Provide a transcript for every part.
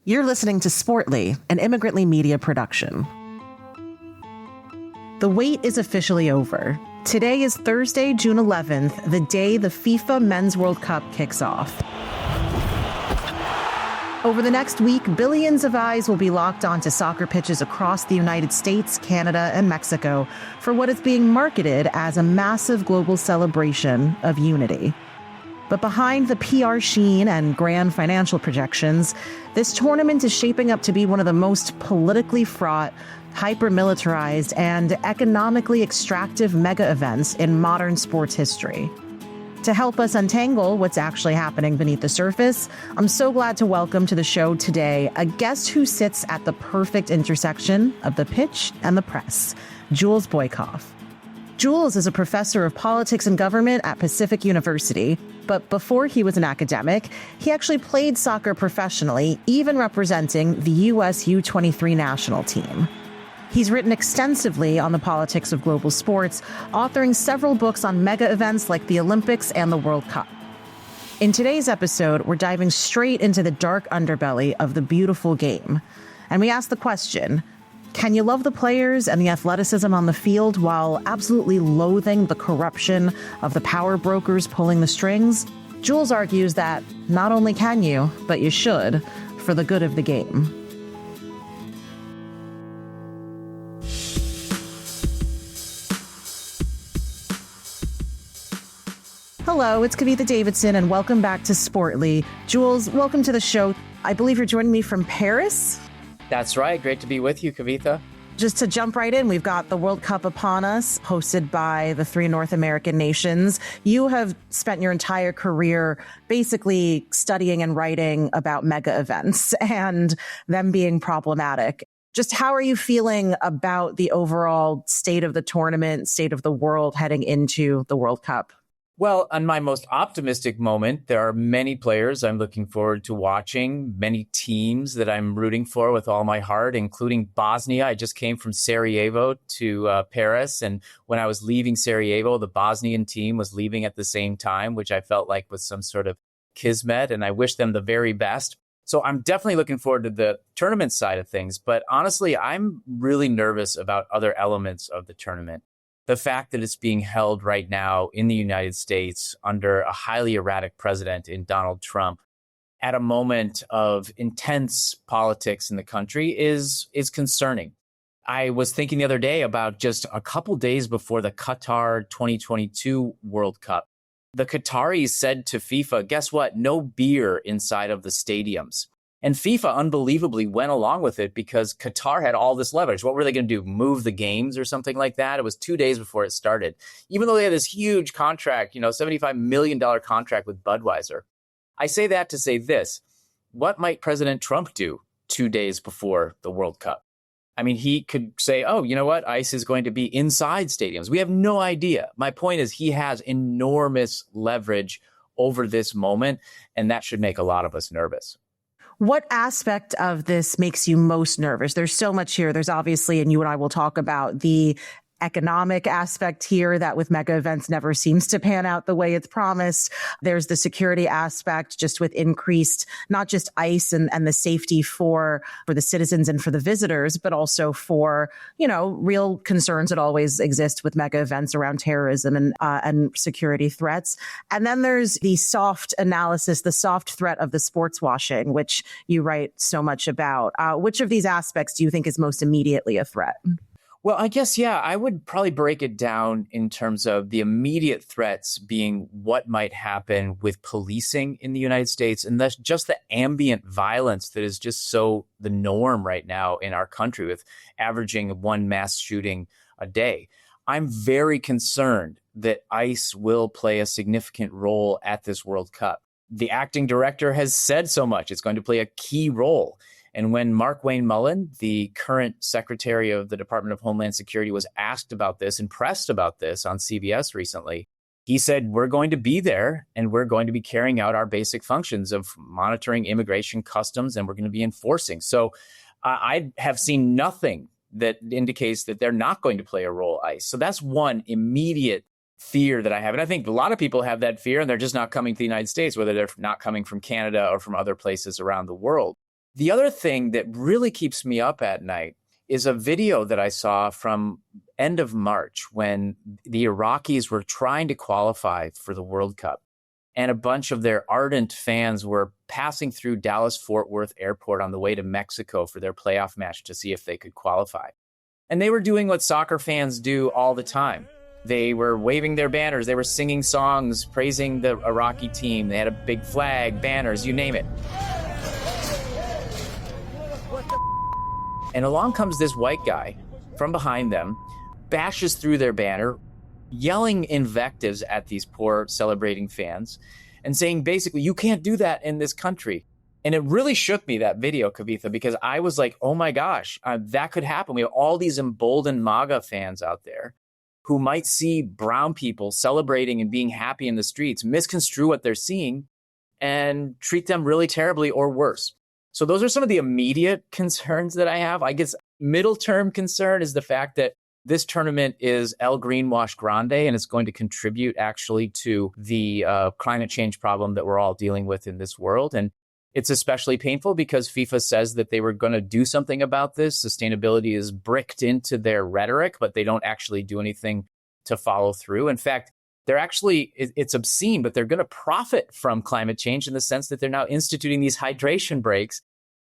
You're listening to Sportly, an Immigrantly media production. The wait is officially over. Today is Thursday, June 11th, the day the FIFA Men's World Cup kicks off. Over the next week, billions of eyes will be locked onto soccer pitches across the United States, Canada, and Mexico for what is being marketed as a massive global celebration of unity. But behind the PR sheen and grand financial projections, this tournament is shaping up to be one of the most politically fraught, hyper-militarized, and economically extractive mega events in modern sports history. To help us untangle what's actually happening beneath the surface, I'm so glad to welcome to the show today a guest who sits at the perfect intersection of the pitch and the press, Jules Boykoff. Jules is a professor of politics and government at Pacific University, but before he was an academic, he actually played soccer professionally, even representing the U.S. U23 national team. He's written extensively on the politics of global sports, authoring several books on mega events like the Olympics and the World Cup. In today's episode, we're diving straight into the dark underbelly of the beautiful game. And we ask the question, can you love the players and the athleticism on the field while absolutely loathing the corruption of the power brokers pulling the strings? Jules argues that not only can you, but you should, for the good of the game. Hello, it's Kavitha Davidson, and welcome back to Sportly. Jules, welcome to the show. I believe you're joining me from Paris? That's right. Great to be with you, Kavitha. Just to jump right in, we've got the World Cup upon us, hosted by the three North American nations. You have spent your entire career basically studying and writing about mega events and them being problematic. Just how are you feeling about the overall state of the tournament, state of the world heading into the World Cup? Well, on my most optimistic moment, there are many players I'm looking forward to watching, many teams that I'm rooting for with all my heart, including Bosnia. I just came from Sarajevo to Paris, and when I was leaving Sarajevo, the Bosnian team was leaving at the same time, which I felt like was some sort of kismet, and I wish them the very best. So I'm definitely looking forward to the tournament side of things, but honestly, I'm really nervous about other elements of the tournament. The fact that it's being held right now in the United States under a highly erratic president in Donald Trump at a moment of intense politics in the country is concerning. I was thinking the other day about just a couple days before the Qatar 2022 World Cup. The Qataris said to FIFA, guess what? No beer inside of the stadiums. And FIFA unbelievably went along with it because Qatar had all this leverage. What were they going to do? Move the games or something like that? It was 2 days before it started. Even though they had this huge contract, $75 million contract with Budweiser. I say that to say this. What might President Trump do 2 days before the World Cup? I mean, he could say, oh, you know what? ICE is going to be inside stadiums. We have no idea. My point is he has enormous leverage over this moment, and that should make a lot of us nervous. What aspect of this makes you most nervous? There's so much here. There's obviously, and you and I will talk about the economic aspect here that with mega events never seems to pan out the way it's promised. There's the security aspect just with increased, not just ICE and the safety for the citizens and for the visitors, but also for, real concerns that always exist with mega events around terrorism and security threats. And then there's the soft analysis, the soft threat of the sports washing, which you write so much about. Which of these aspects do you think is most immediately a threat? Well, I guess, I would probably break it down in terms of the immediate threats being what might happen with policing in the United States. And that's just the ambient violence that is just so the norm right now in our country with averaging one mass shooting a day. I'm very concerned that ICE will play a significant role at this World Cup. The acting director has said so much. It's going to play a key role. And when Mark Wayne Mullen, the current Secretary of the Department of Homeland Security, was asked about this and pressed about this on CBS recently, he said, we're going to be there and we're going to be carrying out our basic functions of monitoring immigration customs, and we're going to be enforcing. So I have seen nothing that indicates that they're not going to play a role, ICE. So that's one immediate fear that I have. And I think a lot of people have that fear and they're just not coming to the United States, whether they're not coming from Canada or from other places around the world. The other thing that really keeps me up at night is a video that I saw from end of March when the Iraqis were trying to qualify for the World Cup. And a bunch of their ardent fans were passing through Dallas-Fort Worth Airport on the way to Mexico for their playoff match to see if they could qualify. And they were doing what soccer fans do all the time. They were waving their banners. They were singing songs, praising the Iraqi team. They had a big flag, banners, you name it. And along comes this white guy from behind them, bashes through their banner, yelling invectives at these poor celebrating fans and saying, basically, you can't do that in this country. And it really shook me, that video, Kavitha, because I was like, oh my gosh, that could happen. We have all these emboldened MAGA fans out there who might see brown people celebrating and being happy in the streets, misconstrue what they're seeing, and treat them really terribly or worse. So those are some of the immediate concerns that I have. I guess middle term concern is the fact that this tournament is El Greenwash Grande, and it's going to contribute actually to the climate change problem that we're all dealing with in this world. And it's especially painful because FIFA says that they were going to do something about this. Sustainability is bricked into their rhetoric, but they don't actually do anything to follow through. In fact, they're actually, it's obscene, but they're going to profit from climate change in the sense that they're now instituting these hydration breaks,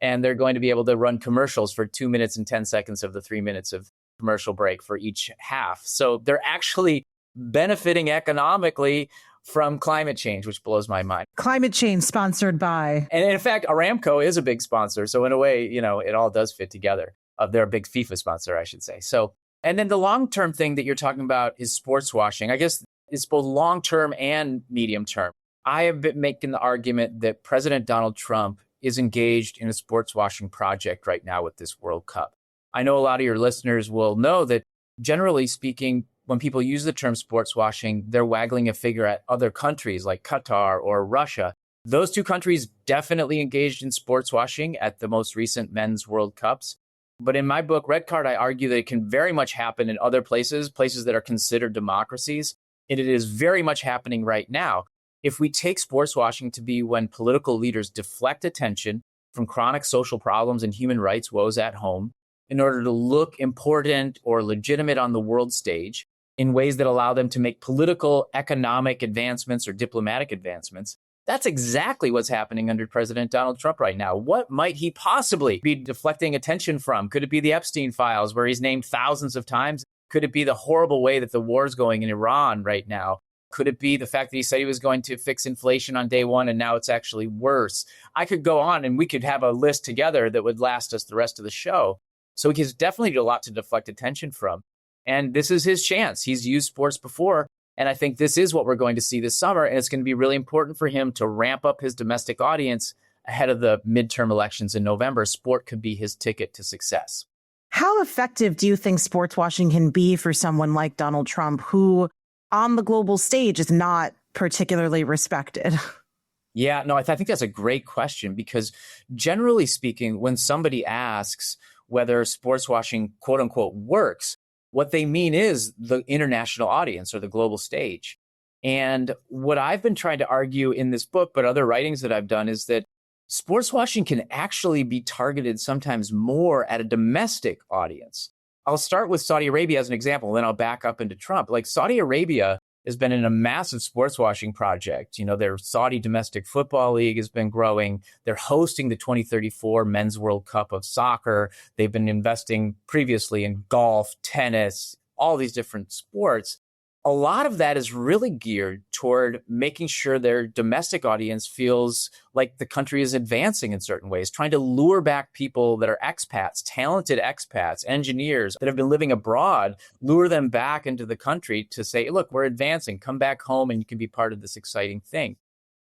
and they're going to be able to run commercials for 2 minutes and 10 seconds of the 3 minutes of commercial break for each half. So they're actually benefiting economically from climate change, which blows my mind. Climate change sponsored by. And in fact, Aramco is a big sponsor. So in a way, you know, it all does fit together. They're a big FIFA sponsor, I should say. So, and then the long-term thing that you're talking about is sports washing. I guess it's both long-term and medium-term. I have been making the argument that President Donald Trump is engaged in a sports washing project right now with this World Cup. I know a lot of your listeners will know that, generally speaking, when people use the term sports washing, they're waggling a finger at other countries like Qatar or Russia. Those two countries definitely engaged in sports washing at the most recent men's World Cups. But in my book, Red Card, I argue that it can very much happen in other places that are considered democracies. And it is very much happening right now. If we take sports washing to be when political leaders deflect attention from chronic social problems and human rights woes at home in order to look important or legitimate on the world stage in ways that allow them to make political, economic advancements or diplomatic advancements, that's exactly what's happening under President Donald Trump right now. What might he possibly be deflecting attention from? Could it be the Epstein files where he's named thousands of times? Could it be the horrible way that the war is going in Iran right now? Could it be the fact that he said he was going to fix inflation on day one and now it's actually worse? I could go on and we could have a list together that would last us the rest of the show. So he has definitely a lot to deflect attention from. And this is his chance. He's used sports before. And I think this is what we're going to see this summer. And it's going to be really important for him to ramp up his domestic audience ahead of the midterm elections in November. Sport could be his ticket to success. How effective do you think sports washing can be for someone like Donald Trump, who on the global stage is not particularly respected? Yeah, no, I think that's a great question, because generally speaking, when somebody asks whether sports washing, quote unquote, works, what they mean is the international audience or the global stage. And what I've been trying to argue in this book, but other writings that I've done, is that sports washing can actually be targeted sometimes more at a domestic audience. I'll start with Saudi Arabia as an example, then I'll back up into Trump. Like, Saudi Arabia has been in a massive sports washing project. You know, their Saudi domestic football league has been growing. They're hosting the 2034 Men's World Cup of soccer. They've been investing previously in golf, tennis, all these different sports. A lot of that is really geared toward making sure their domestic audience feels like the country is advancing in certain ways, trying to lure back people that are expats, talented expats, engineers that have been living abroad, lure them back into the country to say, look, we're advancing, come back home and you can be part of this exciting thing.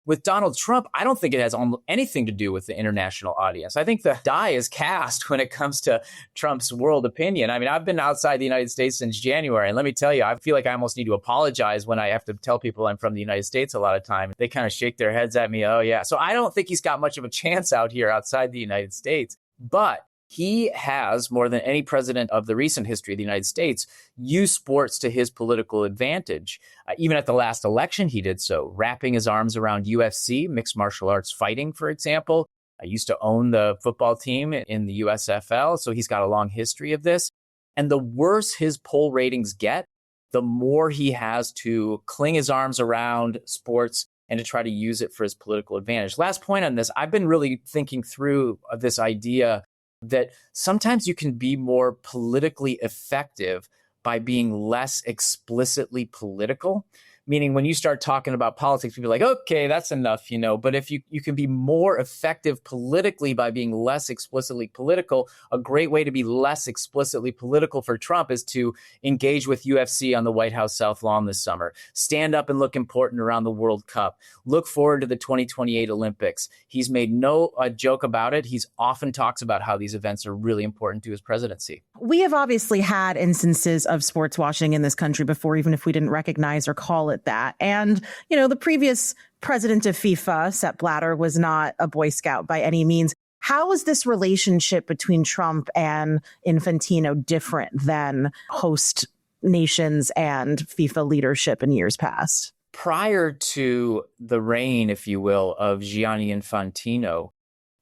With Donald Trump, I don't think it has anything to do with the international audience. I think the die is cast when it comes to Trump's world opinion. I mean, I've been outside the United States since January, and let me tell you, I feel like I almost need to apologize when I have to tell people I'm from the United States a lot of time. They kind of shake their heads at me, oh yeah. So I don't think he's got much of a chance out here outside the United States. But he has, more than any president of the recent history of the United States, used sports to his political advantage. Even at the last election, he did so, wrapping his arms around UFC, mixed martial arts fighting, for example, I used to own the football team in the USFL, so he's got a long history of this. And the worse his poll ratings get, the more he has to cling his arms around sports and to try to use it for his political advantage. Last point on this, I've been really thinking through this idea that sometimes you can be more politically effective by being less explicitly political. Meaning when you start talking about politics, people are like, okay, that's enough, But if you can be more effective politically by being less explicitly political, a great way to be less explicitly political for Trump is to engage with UFC on the White House South Lawn this summer, stand up and look important around the World Cup, look forward to the 2028 Olympics. He's made no joke about it. He's often talks about how these events are really important to his presidency. We have obviously had instances of sports washing in this country before, even if we didn't recognize or call it that. And, the previous president of FIFA, Sepp Blatter, was not a Boy Scout by any means. How is this relationship between Trump and Infantino different than host nations and FIFA leadership in years past? Prior to the reign, if you will, of Gianni Infantino,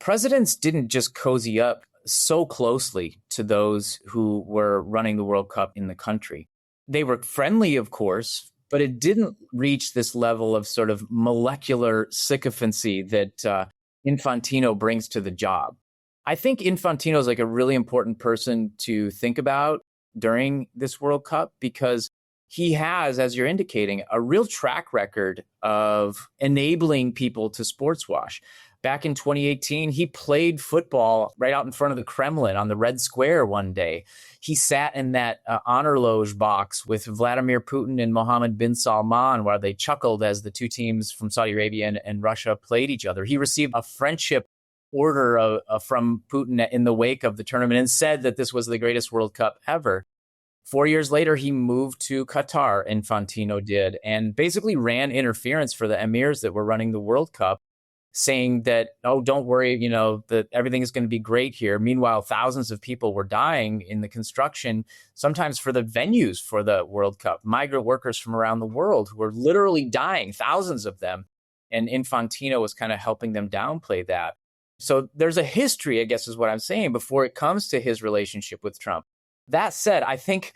presidents didn't just cozy up so closely to those who were running the World Cup in the country. They were friendly, of course, but it didn't reach this level of sort of molecular sycophancy that Infantino brings to the job. I think Infantino is like a really important person to think about during this World Cup because he has, as you're indicating, a real track record of enabling people to sports wash. Back in 2018, he played football right out in front of the Kremlin on the Red Square one day. He sat in that honor loge box with Vladimir Putin and Mohammed bin Salman while they chuckled as the two teams from Saudi Arabia and Russia played each other. He received a friendship order from Putin in the wake of the tournament and said that this was the greatest World Cup ever. 4 years later, he moved to Qatar, Infantino did, and basically ran interference for the emirs that were running the World Cup, saying that, oh, don't worry, that everything is going to be great here. Meanwhile, thousands of people were dying in the construction, sometimes for the venues for the World Cup. Migrant workers from around the world who were literally dying, thousands of them. And Infantino was kind of helping them downplay that. So there's a history, I guess is what I'm saying, before it comes to his relationship with Trump. That said, I think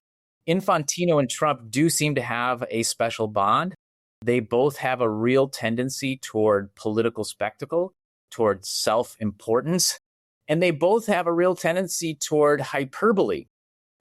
Infantino and Trump do seem to have a special bond. They both have a real tendency toward political spectacle, toward self-importance, and they both have a real tendency toward hyperbole.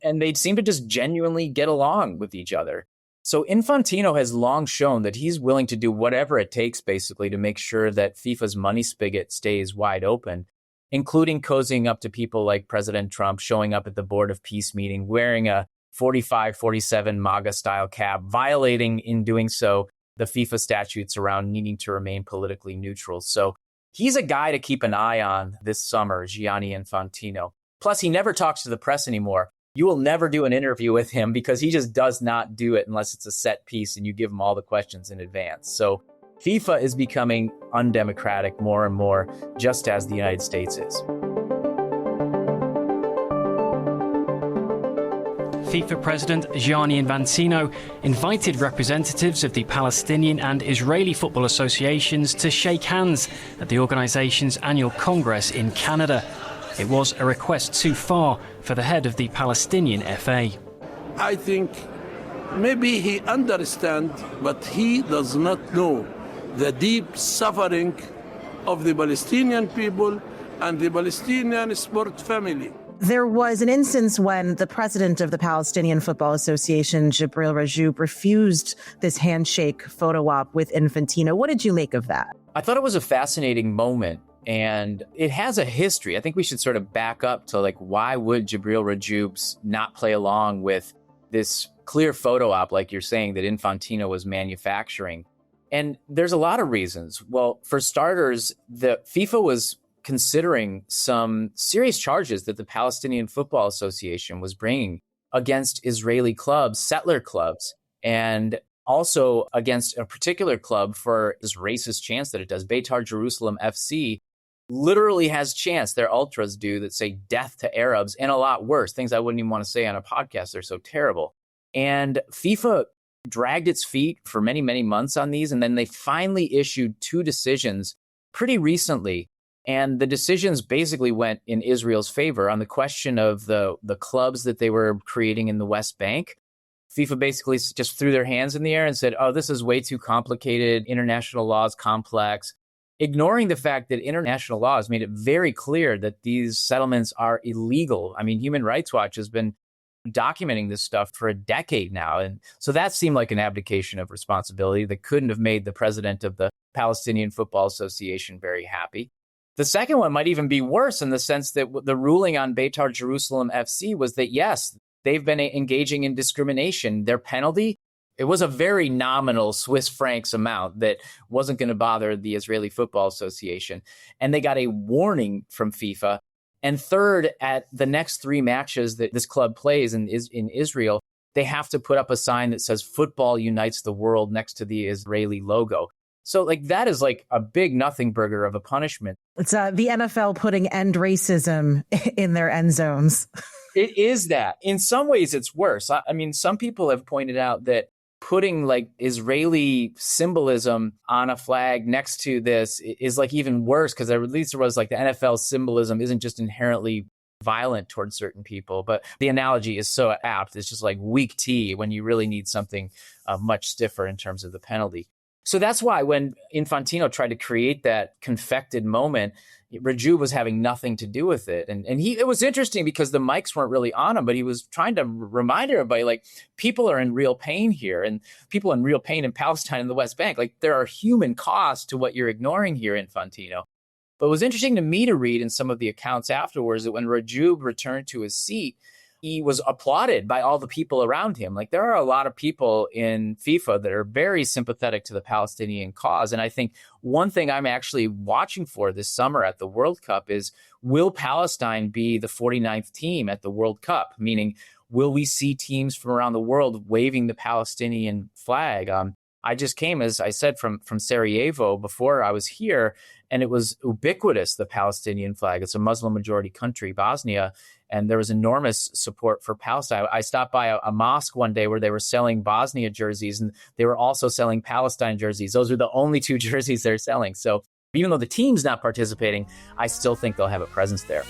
And they seem to just genuinely get along with each other. So Infantino has long shown that he's willing to do whatever it takes, basically, to make sure that FIFA's money spigot stays wide open, including cozying up to people like President Trump, showing up at the Board of Peace meeting, wearing a 45-47 MAGA-style cap, violating in doing so the FIFA statutes around needing to remain politically neutral. So he's a guy to keep an eye on this summer, Gianni Infantino. Plus, he never talks to the press anymore. You will never do an interview with him because he just does not do it unless it's a set piece and you give him all the questions in advance. So FIFA is becoming undemocratic more and more, just as the United States is. FIFA President Gianni Infantino invited representatives of the Palestinian and Israeli football associations to shake hands at the organization's annual Congress in Canada. It was a request too far for the head of the Palestinian FA. I think maybe he understands, but he does not know the deep suffering of the Palestinian people and the Palestinian sport family. There was an instance when the president of the Palestinian Football Association, Jibril Rajoub, refused this handshake photo op with Infantino. What did you make of that? I thought it was a fascinating moment, and it has a history. I think we should sort of back up to why would Jibril Rajoub not play along with this clear photo op, like you're saying, that Infantino was manufacturing? And there's a lot of reasons. Well, for starters, the FIFA was considering some serious charges that the Palestinian Football Association was bringing against Israeli clubs, settler clubs, and also against a particular club for this racist chants that it does. Beitar Jerusalem FC literally has chants, their ultras do, that say death to Arabs and a lot worse, things I wouldn't even want to say on a podcast. They're so terrible. And FIFA dragged its feet for many, many months on these, and then they finally issued two decisions pretty recently And the decisions basically went in Israel's favor on the question of the clubs that they were creating in the West Bank. FIFA basically just threw their hands in the air and said, oh, this is way too complicated. International law is complex, ignoring the fact that international law has made it very clear that these settlements are illegal. I mean, Human Rights Watch has been documenting this stuff for a decade now. And so that seemed like an abdication of responsibility that couldn't have made the president of the Palestinian Football Association very happy. The second one might even be worse in the sense that the ruling on Beitar Jerusalem FC was that, yes, they've been engaging in discrimination. Their penalty, it was a very nominal Swiss francs amount that wasn't going to bother the Israeli Football Association. And they got a warning from FIFA. And third, at the next 3 matches that this club plays in Israel, they have to put up a sign that says "Football unites the world" next to the Israeli logo. So that is like a big nothing burger of a punishment. It's the NFL putting end racism in their end zones. It is that. In some ways, it's worse. I mean, some people have pointed out that putting Israeli symbolism on a flag next to this is even worse because at least there was the NFL symbolism isn't just inherently violent towards certain people. But the analogy is so apt. It's just like weak tea when you really need something much stiffer in terms of the penalty. So that's why when Infantino tried to create that confected moment, Raju was having nothing to do with it. And it was interesting because the mics weren't really on him, but he was trying to remind everybody, people are in real pain here and people in real pain in Palestine and the West Bank. There are human costs to what you're ignoring here, Infantino. But it was interesting to me to read in some of the accounts afterwards that when Raju returned to his seat, he was applauded by all the people around him. There are a lot of people in FIFA that are very sympathetic to the Palestinian cause. And I think one thing I'm actually watching for this summer at the World Cup is, will Palestine be the 49th team at the World Cup? Meaning, will we see teams from around the world waving the Palestinian flag? I just came, as I said, from Sarajevo before I was here, and it was ubiquitous, the Palestinian flag. It's a Muslim-majority country, Bosnia, and there was enormous support for Palestine. I stopped by a mosque one day where they were selling Bosnia jerseys, and they were also selling Palestine jerseys. Those are the only 2 jerseys they're selling. So even though the team's not participating, I still think they'll have a presence there.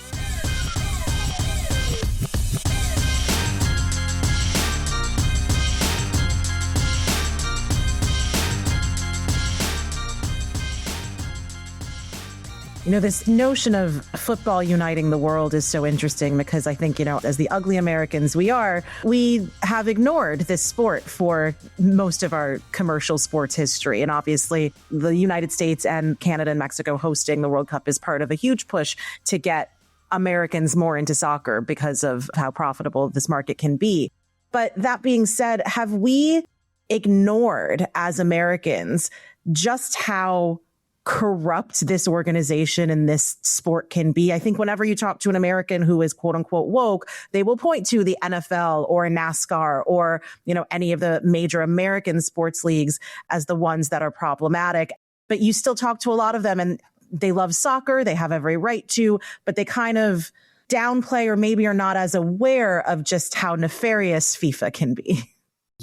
This notion of football uniting the world is so interesting because I think, as the ugly Americans we are, we have ignored this sport for most of our commercial sports history. And obviously, the United States and Canada and Mexico hosting the World Cup is part of a huge push to get Americans more into soccer because of how profitable this market can be. But that being said, have we ignored as Americans just how corrupt this organization and this sport can be? I think whenever you talk to an American who is quote unquote woke, they will point to the NFL or NASCAR or, any of the major American sports leagues as the ones that are problematic. But you still talk to a lot of them and they love soccer. They have every right to, but they kind of downplay or maybe are not as aware of just how nefarious FIFA can be.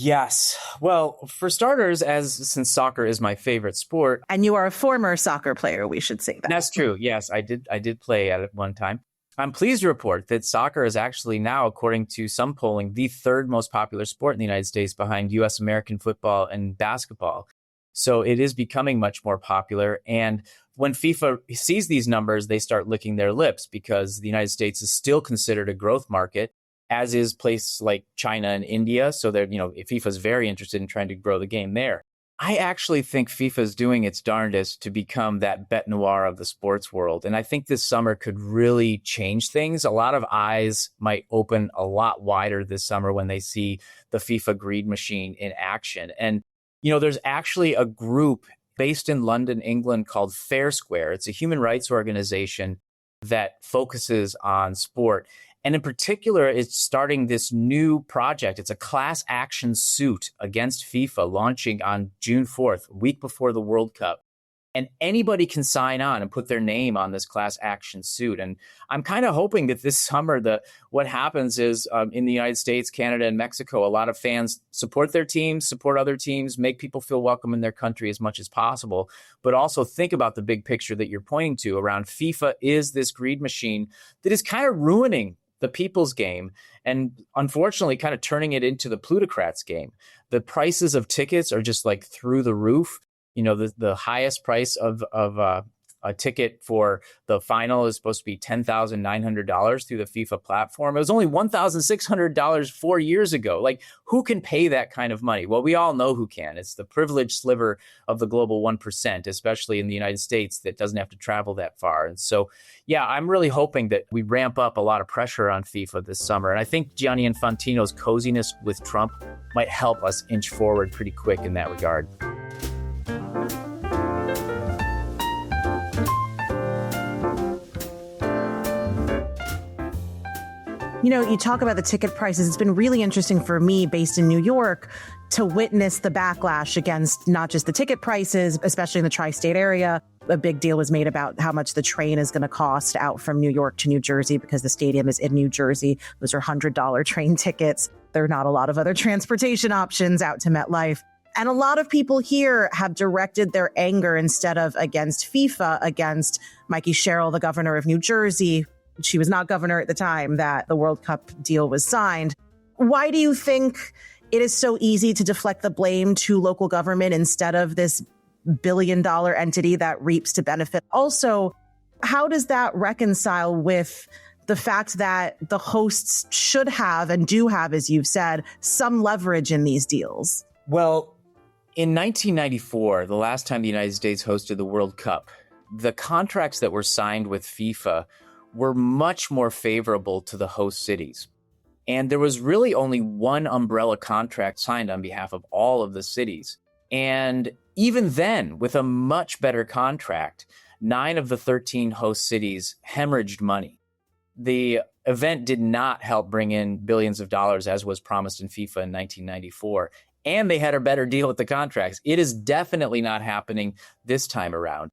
Yes. Well, for starters, since soccer is my favorite sport. And you are a former soccer player, we should say that. That's true. Yes, I did play at it one time. I'm pleased to report that soccer is actually now, according to some polling, the 3rd most popular sport in the United States behind U.S. American football and basketball. So it is becoming much more popular. And when FIFA sees these numbers, they start licking their lips because the United States is still considered a growth market, as is places like China and India. So FIFA is very interested in trying to grow the game there. I actually think FIFA is doing its darndest to become that bête noire of the sports world. And I think this summer could really change things. A lot of eyes might open a lot wider this summer when they see the FIFA greed machine in action. And, there's actually a group based in London, England called Fair Square. It's a human rights organization that focuses on sport. And in particular, it's starting this new project. It's a class action suit against FIFA launching on June 4th, a week before the World Cup. And anybody can sign on and put their name on this class action suit. And I'm kind of hoping that this summer, what happens is in the United States, Canada, and Mexico, a lot of fans support their teams, support other teams, make people feel welcome in their country as much as possible. But also think about the big picture that you're pointing to around FIFA is this greed machine that is kind of ruining the people's game and unfortunately kind of turning it into the plutocrats game. The prices of tickets are just like through the roof. You know, the highest price of a ticket for the final is supposed to be $10,900 through the FIFA platform. It was only $1,600 4 years ago. Like, who can pay that kind of money? Well, we all know who can. It's the privileged sliver of the global 1%, especially in the United States, that doesn't have to travel that far. And so, yeah, I'm really hoping that we ramp up a lot of pressure on FIFA this summer. And I think Gianni Infantino's coziness with Trump might help us inch forward pretty quick in that regard. You know, you talk about the ticket prices. It's been really interesting for me, based in New York, to witness the backlash against not just the ticket prices, especially in the tri-state area. A big deal was made about how much the train is going to cost out from New York to New Jersey because the stadium is in New Jersey. Those are $100 train tickets. There are not a lot of other transportation options out to MetLife. And a lot of people here have directed their anger instead of against FIFA, against Mikey Sherrill, the governor of New Jersey. She was not governor at the time that the World Cup deal was signed. Why do you think it is so easy to deflect the blame to local government instead of this billion-dollar entity that reaps to benefit? Also, how does that reconcile with the fact that the hosts should have and do have, as you've said, some leverage in these deals? Well, in 1994, the last time the United States hosted the World Cup, the contracts that were signed with FIFA were much more favorable to the host cities. And there was really only one umbrella contract signed on behalf of all of the cities. And even then, with a much better contract, 9 of the 13 host cities hemorrhaged money. The event did not help bring in billions of dollars as was promised in FIFA in 1994. And they had a better deal with the contracts. It is definitely not happening this time around.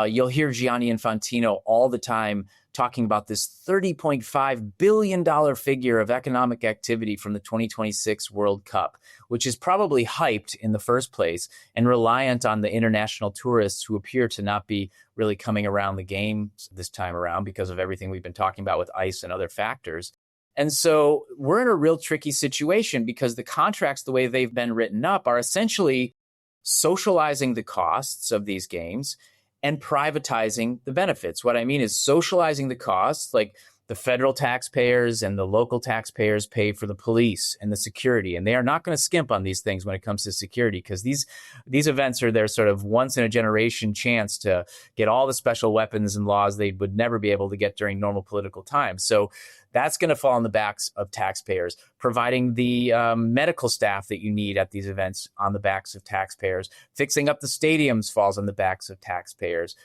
You'll hear Gianni Infantino all the time talking about this $30.5 billion figure of economic activity from the 2026 World Cup, which is probably hyped in the first place and reliant on the international tourists who appear to not be really coming around the game this time around because of everything we've been talking about with ICE and other factors. And so we're in a real tricky situation because the contracts, the way they've been written up, are essentially socializing the costs of these games and privatizing the benefits. What I mean is socializing the costs, like the federal taxpayers and the local taxpayers pay for the police and the security. And they are not going to skimp on these things when it comes to security, because these events are their sort of once in a generation chance to get all the special weapons and laws they would never be able to get during normal political times. So that's going to fall on the backs of taxpayers. Providing the medical staff that you need at these events on the backs of taxpayers. Fixing up the stadiums falls on the backs of taxpayers.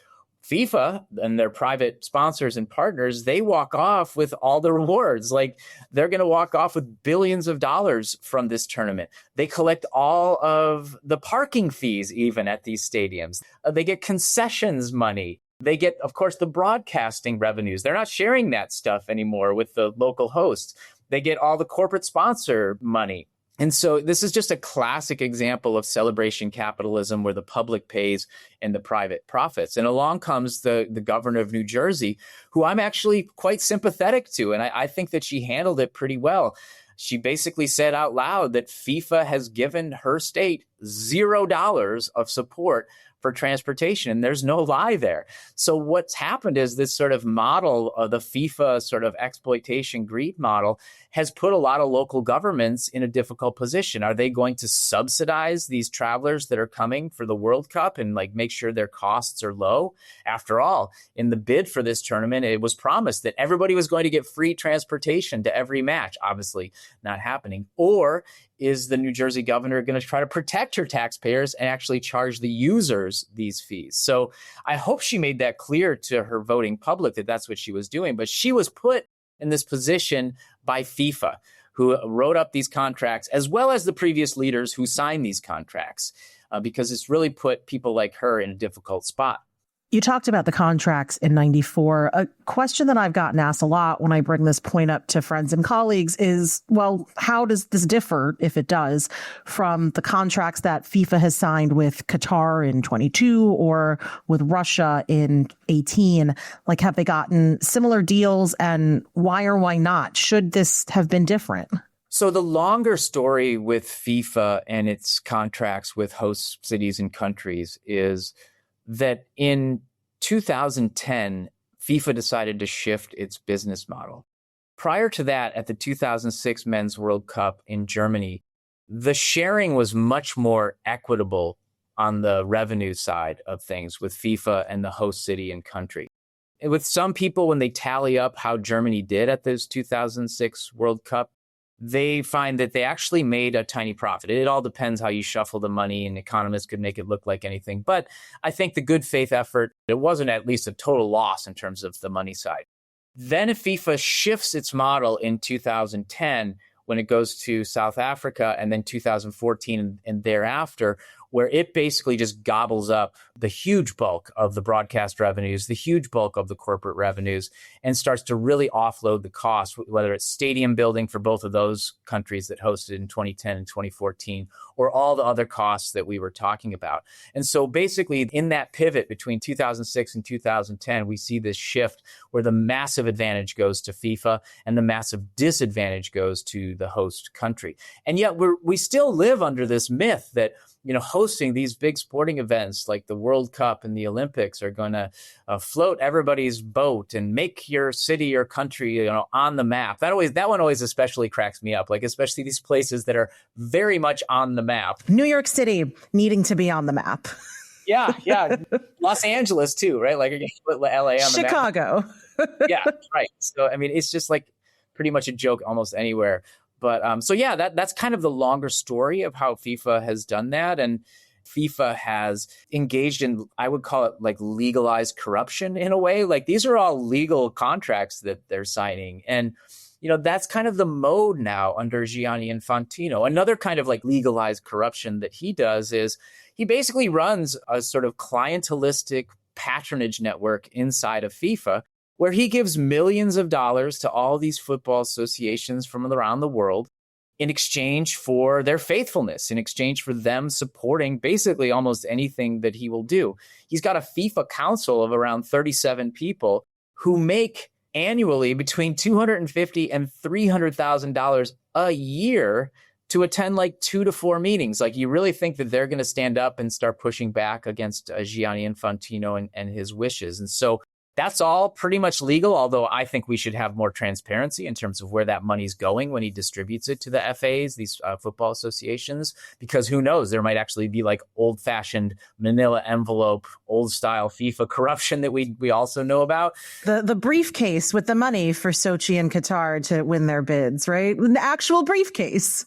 FIFA and their private sponsors and partners, they walk off with all the rewards. Like, they're going to walk off with billions of dollars from this tournament. They collect all of the parking fees even at these stadiums. They get concessions money. They get, of course, the broadcasting revenues. They're not sharing that stuff anymore with the local hosts. They get all the corporate sponsor money. And so this is just a classic example of celebration capitalism where the public pays and the private profits. And along comes the governor of New Jersey, who I'm actually quite sympathetic to. And I think that she handled it pretty well. She basically said out loud that FIFA has given her state $0 of support for transportation. And there's no lie there. So what's happened is this sort of model of the FIFA sort of exploitation greed model has put a lot of local governments in a difficult position. Are they going to subsidize these travelers that are coming for the World Cup and like make sure their costs are low? After all, in the bid for this tournament, it was promised that everybody was going to get free transportation to every match. Obviously not happening. Or is the New Jersey governor going to try to protect her taxpayers and actually charge the users these fees? So I hope she made that clear to her voting public that that's what she was doing. But she was put in this position by FIFA, who wrote up these contracts, as well as the previous leaders who signed these contracts. because it's really put people like her in a difficult spot. You talked about the contracts in 94. A question that I've gotten asked a lot when I bring this point up to friends and colleagues is, well, how does this differ, if it does, from the contracts that FIFA has signed with Qatar in 22 or with Russia in 18? Like, have they gotten similar deals, and why or why not? Should this have been different? So the longer story with FIFA and its contracts with host cities and countries is that in 2010, FIFA decided to shift its business model. Prior to that, at the 2006 Men's World Cup in Germany, the sharing was much more equitable on the revenue side of things with FIFA and the host city and country. And with some people, when they tally up how Germany did at this 2006 World Cup, they find that they actually made a tiny profit. It all depends how you shuffle the money, and economists could make it look like anything. But I think the good faith effort, it wasn't at least a total loss in terms of the money side. Then if FIFA shifts its model in 2010, when it goes to South Africa, and then 2014 and thereafter, where it basically just gobbles up the huge bulk of the broadcast revenues, the huge bulk of the corporate revenues, and starts to really offload the cost, whether it's stadium building for both of those countries that hosted in 2010 and 2014, or all the other costs that we were talking about. And so basically in that pivot between 2006 and 2010, we see this shift where the massive advantage goes to FIFA and the massive disadvantage goes to the host country. And yet we still live under this myth that, you know, hosting these big sporting events like the World Cup and the Olympics are going to float everybody's boat and make your city or country, you know, on the map. That one always especially cracks me up, like especially these places that are very much on the map. New York City needing to be on the map. Yeah. Los Angeles too, right? Like, you're going to put LA on the map. Chicago. Yeah, right. So, I mean, it's just like pretty much a joke almost anywhere. But so, yeah, that's kind of the longer story of how FIFA has done that. And FIFA has engaged in, I would call it like legalized corruption in a way. Like, these are all legal contracts that they're signing. And, you know, that's kind of the mode now under Gianni Infantino. Another kind of like legalized corruption that he does is he basically runs a sort of clientelistic patronage network inside of FIFA, where he gives millions of dollars to all these football associations from around the world in exchange for their faithfulness, in exchange for them supporting basically almost anything that he will do. He's got a FIFA council of around 37 people who make annually between $250,000 and $300,000 a year to attend like 2 to 4 meetings. Like, you really think that they're going to stand up and start pushing back against Gianni Infantino and his wishes? And so that's all pretty much legal, although I think we should have more transparency in terms of where that money's going when he distributes it to the FAs, these football associations, because who knows, there might actually be like old-fashioned manila envelope, old-style FIFA corruption that we also know about. The briefcase with the money for Sochi and Qatar to win their bids, right? The actual briefcase.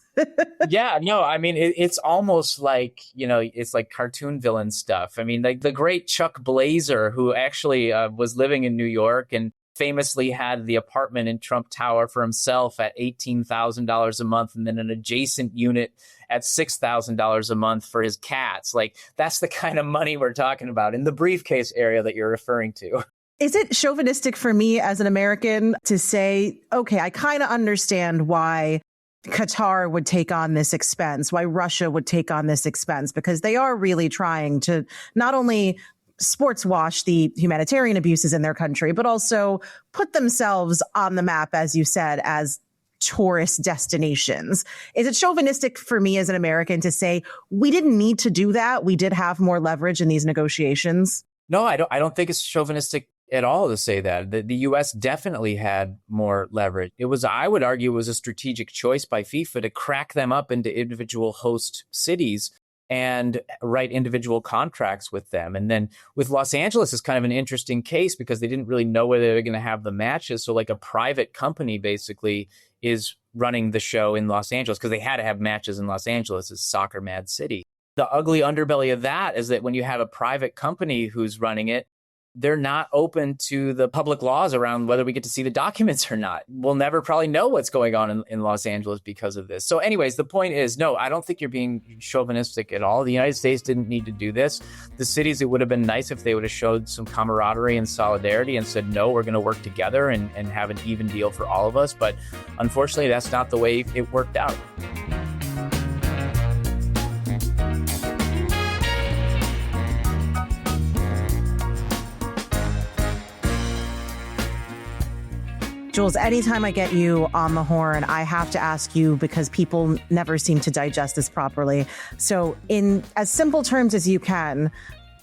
Yeah, no, I mean, it's almost like, you know, it's like cartoon villain stuff. I mean, like the great Chuck Blazer, who actually was living in New York and famously had the apartment in Trump Tower for himself at $18,000 a month, and then an adjacent unit at $6,000 a month for his cats. Like, that's the kind of money we're talking about in the briefcase area that you're referring to. Is it chauvinistic for me as an American to say, okay, I kind of understand why Qatar would take on this expense, why Russia would take on this expense, because they are really trying to not only sports wash the humanitarian abuses in their country, but also put themselves on the map, as you said, as tourist destinations. Is it chauvinistic for me as an American to say we didn't need to do that? We did have more leverage in these negotiations. No, I don't think it's chauvinistic at all to say that. The U.S. definitely had more leverage. I would argue, it was a strategic choice by FIFA to crack them up into individual host cities and write individual contracts with them. And then with Los Angeles is kind of an interesting case because they didn't really know whether they were going to have the matches. So like a private company basically is running the show in Los Angeles because they had to have matches in Los Angeles. It's soccer mad city. The ugly underbelly of that is that when you have a private company who's running it, they're not open to the public laws around whether we get to see the documents or not. We'll never probably know what's going on in Los Angeles because of this. So anyways, the point is, no, I don't think you're being chauvinistic at all. The United States didn't need to do this. The cities, it would have been nice if they would have showed some camaraderie and solidarity and said, no, we're going to work together and have an even deal for all of us. But unfortunately, that's not the way it worked out. Jules, anytime I get you on the horn, I have to ask you because people never seem to digest this properly. So in as simple terms as you can,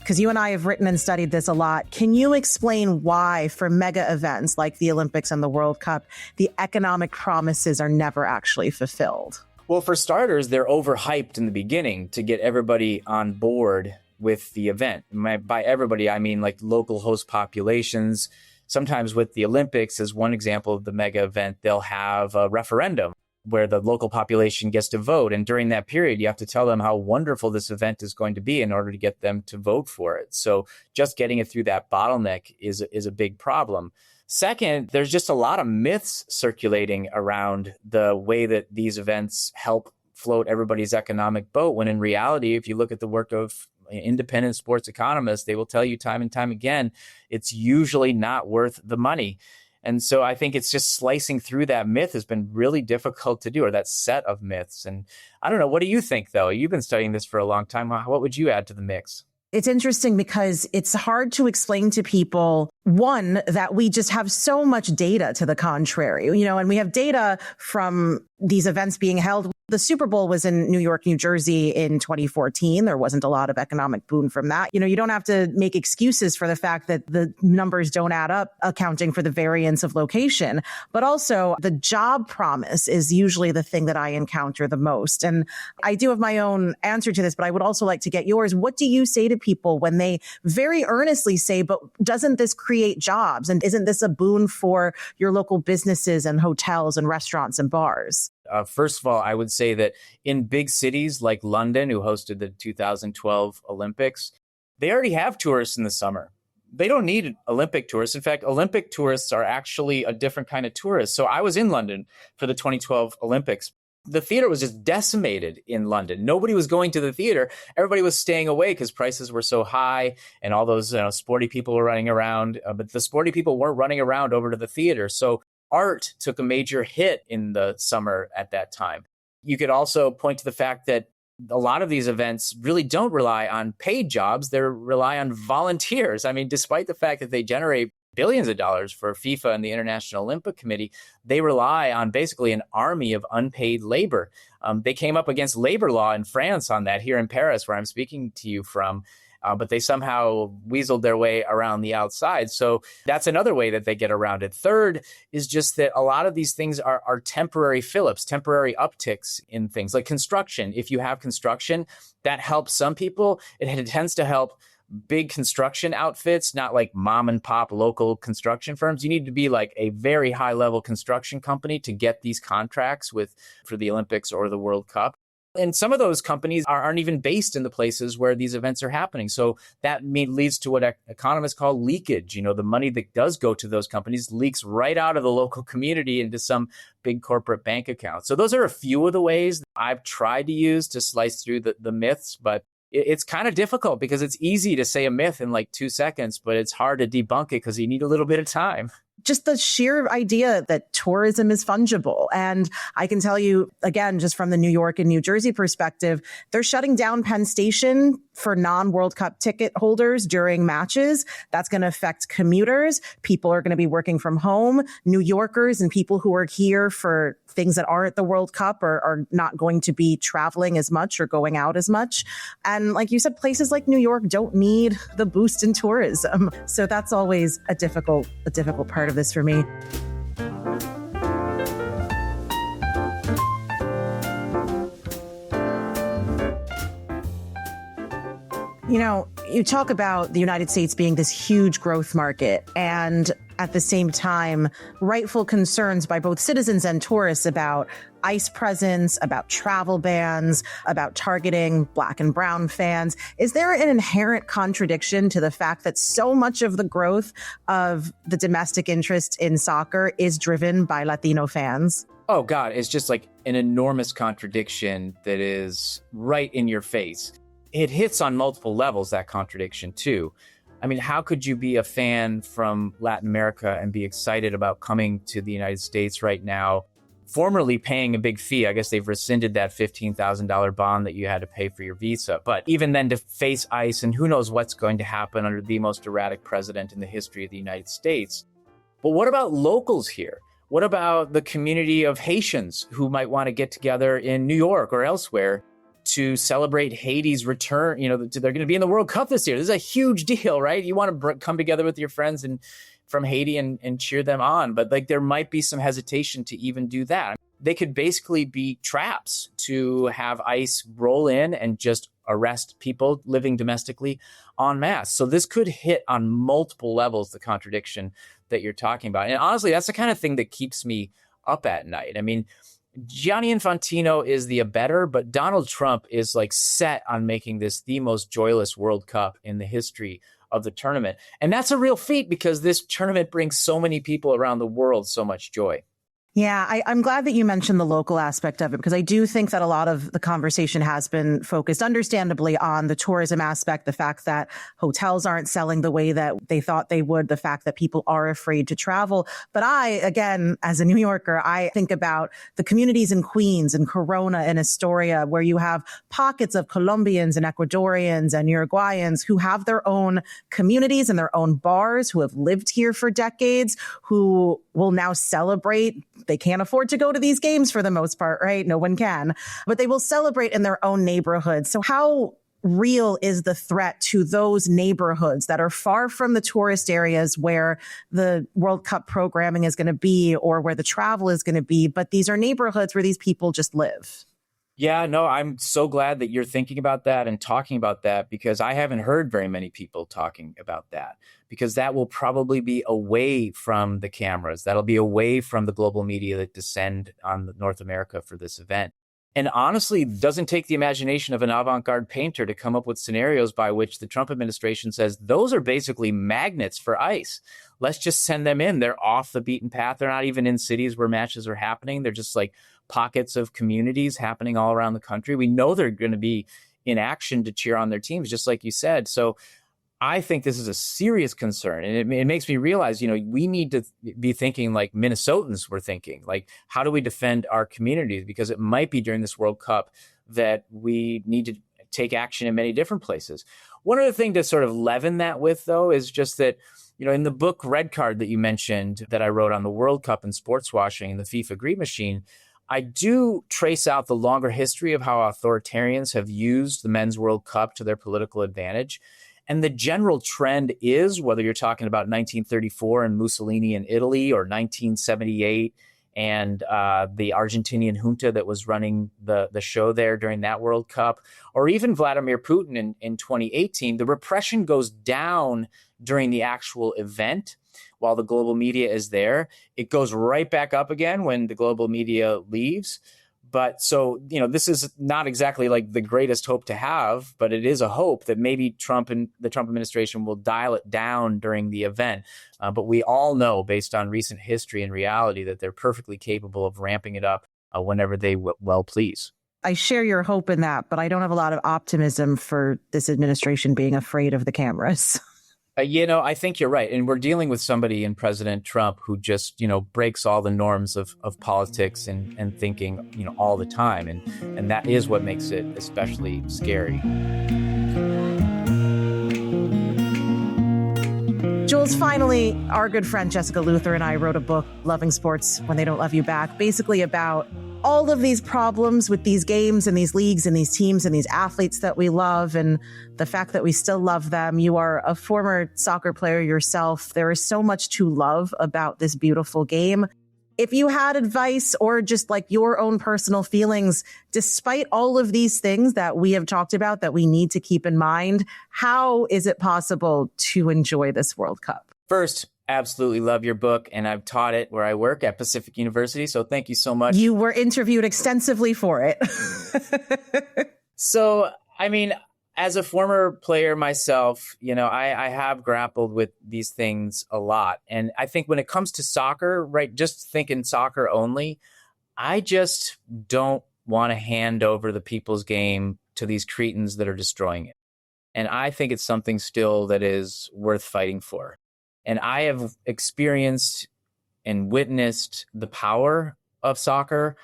because you and I have written and studied this a lot, can you explain why for mega events like the Olympics and the World Cup, the economic promises are never actually fulfilled? Well, for starters, they're overhyped in the beginning to get everybody on board with the event. By everybody, I mean like local host populations. Sometimes with the Olympics, as one example of the mega event, they'll have a referendum where the local population gets to vote. And during that period, you have to tell them how wonderful this event is going to be in order to get them to vote for it. So just getting it through that bottleneck is a big problem. Second, there's just a lot of myths circulating around the way that these events help float everybody's economic boat, when in reality, if you look at the work of independent sports economists, they will tell you time and time again, it's usually not worth the money. And so I think it's just slicing through that myth has been really difficult to do, or that set of myths. And I don't know, what do you think, though? You've been studying this for a long time. What would you add to the mix? It's interesting because it's hard to explain to people, one, that we just have so much data to the contrary, and we have data from these events being held. The Super Bowl was in New York, New Jersey in 2014. There wasn't a lot of economic boon from that. You don't have to make excuses for the fact that the numbers don't add up, accounting for the variance of location. But also the job promise is usually the thing that I encounter the most. And I do have my own answer to this, but I would also like to get yours. What do you say to people when they very earnestly say, but doesn't this create jobs? And isn't this a boon for your local businesses and hotels and restaurants and bars? First of all, I would say that in big cities like London, who hosted the 2012 Olympics, they already have tourists in the summer. They don't need Olympic tourists. In fact, Olympic tourists are actually a different kind of tourist. So I was in London for the 2012 Olympics. The theater was just decimated in London. Nobody was going to the theater. Everybody was staying away because prices were so high and all those sporty people were running around. But the sporty people weren't running around over to the theater. So art took a major hit in the summer at that time. You could also point to the fact that a lot of these events really don't rely on paid jobs. They rely on volunteers. I mean, despite the fact that they generate billions of dollars for FIFA and the International Olympic Committee, they rely on basically an army of unpaid labor. They came up against labor law in France on that here in Paris, where I'm speaking to you from. But they somehow weaseled their way around the outside. So that's another way that they get around it. Third is just that a lot of these things are temporary fill-ups, temporary upticks in things like construction. If you have construction, that helps some people. It tends to help big construction outfits, not like mom and pop local construction firms. You need to be like a very high level construction company to get these contracts for the Olympics or the World Cup. And some of those companies aren't even based in the places where these events are happening. So that leads to what economists call leakage. The money that does go to those companies leaks right out of the local community into some big corporate bank account. So those are a few of the ways I've tried to use to slice through the myths, but it's kind of difficult because it's easy to say a myth in like 2 seconds, but it's hard to debunk it because you need a little bit of time. Just the sheer idea that tourism is fungible. And I can tell you, again, just from the New York and New Jersey perspective, they're shutting down Penn Station for non-World Cup ticket holders during matches. That's going to affect commuters. People are going to be working from home. New Yorkers and people who are here for things that aren't the World Cup are not going to be traveling as much or going out as much. And like you said, places like New York don't need the boost in tourism. So that's always a difficult part of this for me. You talk about the United States being this huge growth market, and at the same time, rightful concerns by both citizens and tourists about ICE presence, about travel bans, about targeting Black and brown fans. Is there an inherent contradiction to the fact that so much of the growth of the domestic interest in soccer is driven by Latino fans? Oh, God, it's just like an enormous contradiction that is right in your face. It hits on multiple levels, that contradiction, too. I mean, how could you be a fan from Latin America and be excited about coming to the United States right now, formerly paying a big fee? I guess they've rescinded that $15,000 bond that you had to pay for your visa. But even then, to face ICE, and who knows what's going to happen under the most erratic president in the history of the United States. But what about locals here? What about the community of Haitians who might want to get together in New York or elsewhere to celebrate Haiti's return? You know, they're going to be in the World Cup this year. This is a huge deal, right? You want to come together with your friends and from Haiti and cheer them on. But like, there might be some hesitation to even do that. They could basically be traps to have ICE roll in and just arrest people living domestically en masse. So this could hit on multiple levels, the contradiction that you're talking about. And honestly, that's the kind of thing that keeps me up at night. I mean, Gianni Infantino is the abettor, but Donald Trump is like set on making this the most joyless World Cup in the history of the tournament. And that's a real feat because this tournament brings so many people around the world so much joy. Yeah, I'm glad that you mentioned the local aspect of it, because I do think that a lot of the conversation has been focused, understandably, on the tourism aspect, the fact that hotels aren't selling the way that they thought they would, the fact that people are afraid to travel. But I, again, as a New Yorker, I think about the communities in Queens and Corona and Astoria, where you have pockets of Colombians and Ecuadorians and Uruguayans who have their own communities and their own bars, who have lived here for decades, who will now celebrate. They can't afford to go to these games for the most part, right? No one can, but they will celebrate in their own neighborhoods. So how real is the threat to those neighborhoods that are far from the tourist areas where the World Cup programming is going to be or where the travel is going to be? But these are neighborhoods where these people just live. Yeah, no, I'm so glad that you're thinking about that and talking about that, because I haven't heard very many people talking about that, because that will probably be away from the cameras. That'll be away from the global media that descend on North America for this event. And honestly, doesn't take the imagination of an avant-garde painter to come up with scenarios by which the Trump administration says those are basically magnets for ICE. Let's just send them in. They're off the beaten path. They're not even in cities where matches are happening. They're just like pockets of communities happening all around the country. We know they're going to be in action to cheer on their teams, just like you said. So I think this is a serious concern. And it makes me realize, you know, we need to be thinking like Minnesotans were thinking, like, how do we defend our communities? Because it might be during this World Cup that we need to take action in many different places. One other thing to sort of leaven that with, though, is just that, you know, in the book Red Card that you mentioned that I wrote on the World Cup and sports washing and the FIFA Greed Machine, I do trace out the longer history of how authoritarians have used the Men's World Cup to their political advantage. And the general trend is, whether you're talking about 1934 and Mussolini in Italy, or 1978 and the Argentinian junta that was running the show there during that World Cup, or even Vladimir Putin in 2018, the repression goes down during the actual event while the global media is there. It goes right back up again when the global media leaves. But so, you know, this is not exactly like the greatest hope to have, but it is a hope that maybe Trump and the Trump administration will dial it down during the event. But we all know, based on recent history and reality, that they're perfectly capable of ramping it up whenever they well please. I share your hope in that, but I don't have a lot of optimism for this administration being afraid of the cameras. You know, I think you're right. And we're dealing with somebody in President Trump who just, you know, breaks all the norms of politics and thinking, you know, all the time. And that is what makes it especially scary. Jules, finally, our good friend Jessica Luther and I wrote a book, Loving Sports When They Don't Love You Back, basically about all of these problems with these games and these leagues and these teams and these athletes that we love and the fact that we still love them. You are a former soccer player yourself. There is so much to love about this beautiful game. If you had advice or just like your own personal feelings, despite all of these things that we have talked about that we need to keep in mind, how is it possible to enjoy this World Cup? First, absolutely love your book, and I've taught it where I work at Pacific University. So thank you so much. You were interviewed extensively for it. So, I mean, as a former player myself, I have grappled with these things a lot. And I think when it comes to soccer, right, just thinking soccer only, I just don't want to hand over the people's game to these cretins that are destroying it. And I think it's something still that is worth fighting for. And I have experienced and witnessed the power of soccer.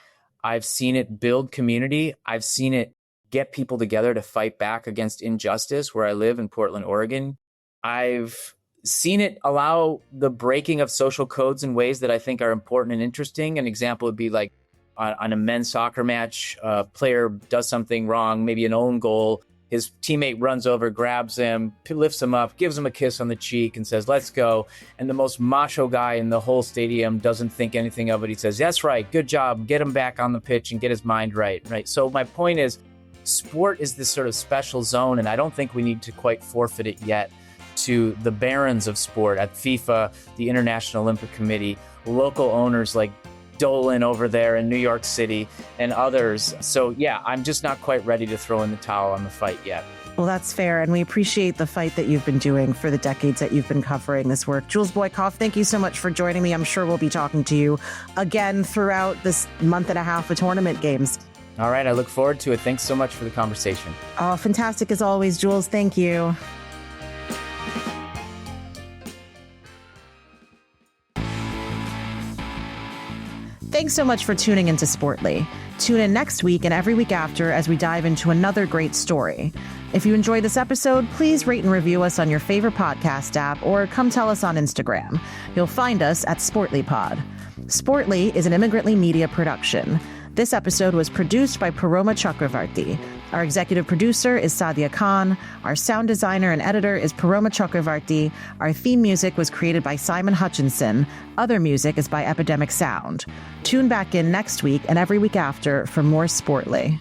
I've seen it build community. I've seen it get people together to fight back against injustice where I live in Portland, Oregon. I've seen it allow the breaking of social codes in ways that I think are important and interesting. An example would be like on a men's soccer match, a player does something wrong, maybe an own goal. His teammate runs over, grabs him, lifts him up, gives him a kiss on the cheek and says, let's go. And the most macho guy in the whole stadium doesn't think anything of it. He says, that's right, good job. Get him back on the pitch and get his mind right. So my point is, sport is this sort of special zone, and I don't think we need to quite forfeit it yet to the barons of sport at FIFA, the International Olympic Committee, local owners like Dolan over there in New York City and others. So yeah, I'm just not quite ready to throw in the towel on the fight yet. Well, that's fair. And we appreciate the fight that you've been doing for the decades that you've been covering this work. Jules Boykoff, thank you so much for joining me. I'm sure we'll be talking to you again throughout this month and a half of tournament games. All right. I look forward to it. Thanks so much for the conversation. Oh, fantastic as always, Jules. Thank you. Thanks so much for tuning into Sportly. Tune in next week and every week after as we dive into another great story. If you enjoyed this episode, please rate and review us on your favorite podcast app or come tell us on Instagram. You'll find us at SportlyPod. Sportly is an Immigrantly media production. This episode was produced by Paroma Chakravarti. Our executive producer is Sadia Khan. Our sound designer and editor is Paroma Chakravarti. Our theme music was created by Simon Hutchinson. Other music is by Epidemic Sound. Tune back in next week and every week after for more Sportly.